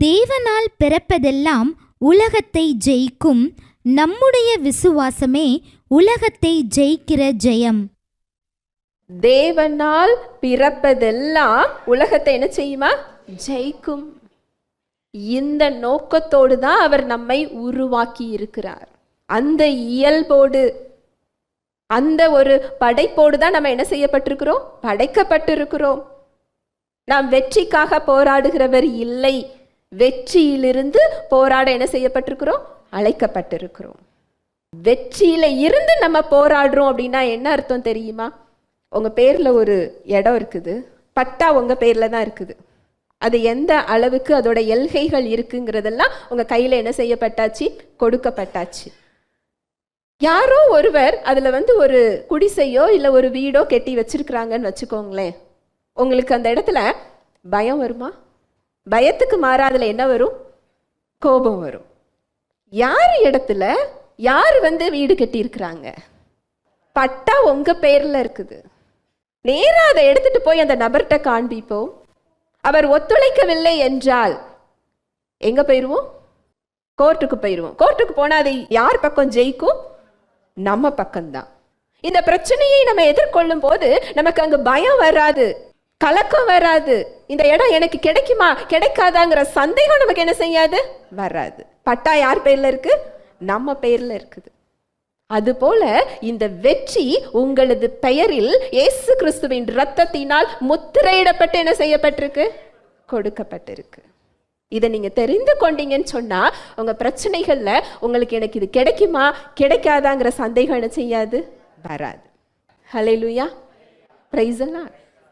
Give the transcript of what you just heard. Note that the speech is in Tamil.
தேவனால் பிறப்பதெல்லாம் உலகத்தை ஜெயிக்கும். நம்முடைய விசுவாசமே உலகத்தை ஜெயிக்கிற ஜெயம். தேவனால் பிறப்பதெல்லாம் உலகத்தை என்ன செய்யுமா? ஜெயிக்கும். இந்த நோக்கத்தோடு தான் அவர் நம்மை உருவாக்கி இருக்கிறார். அந்த இயல்போடு, அந்த ஒரு படைப்போடு தான் நம்ம என்ன செய்யப்பட்டிருக்கிறோம்? படைக்கப்பட்டிருக்கிறோம். நாம் வெற்றிக்காக போராடுகிறவர் இல்லை, வெற்றியிலிருந்து போராட என்ன செய்யப்பட்டிருக்கிறோம்? அழைக்கப்பட்டிருக்கிறோம். வெற்றியில இருந்து நம்ம போராடுறோம் அப்படின்னா என்ன அர்த்தம் தெரியுமா? உங்க பேர்ல ஒரு இடம் இருக்குது, பட்டா உங்க பேர்ல தான் இருக்குது. அது எந்த அளவுக்கு அதோட எல்கைகள் இருக்குங்கிறதெல்லாம் உங்க கையில என்ன செய்யப்பட்டாச்சு? கொடுக்கப்பட்டாச்சு. யாரோ ஒருவர் அதுல ஒரு குடிசையோ இல்ல ஒரு வீடோ கெட்டி வச்சிருக்கிறாங்கன்னு வச்சுக்கோங்களேன். உங்களுக்கு அந்த இடத்துல பயம் வருமா? பயத்துக்கு மாறா அதுல என்ன வரும்? கோபம் வரும். யார் இடத்துல யார் வீடு கட்டி இருக்கிறாங்க? பட்டா உங்க பேர்ல இருக்குது. நேரா அதை எடுத்துட்டு போய் அந்த நபர்கிட்ட காண்பிப்போம். அவர் ஒத்துழைக்கவில்லை என்றால் எங்க போயிருவோம்? கோர்ட்டுக்கு போயிருவோம். கோர்ட்டுக்கு போனா அது யார் பக்கம் ஜெயிக்கும்? நம்ம பக்கம்தான். இந்த பிரச்சனையை நம்ம எதிர்கொள்ளும் போது நமக்கு அங்கு பயம் வராது, கலக்கம் வராது. இந்த இடம் எனக்கு கிடைக்குமா கிடைக்காதாங்கிற சந்தேகம் நமக்கு என்ன செய்யாது? வராது. பட்டா யார் பேர்ல இருக்கு? நம்ம பேர்ல இருக்குது. அதுபோல இந்த வெற்றி உங்களது பெயரில் இயேசு கிறிஸ்துவின் இரத்தத்தினால் முத்திரையிடப்பட்டு என்ன செய்யப்பட்டிருக்கு? கொடுக்கப்பட்டிருக்கு. இதை நீங்க தெரிந்து கொண்டீங்கன்னு சொன்னா உங்க பிரச்சனைகள்ல உங்களுக்கு எனக்கு இது கிடைக்குமா கிடைக்காதாங்கிற சந்தேகம் என்ன செய்யாது? வராது. ஹல்லேலூயா, பிரைஸ் தி லார்ட்.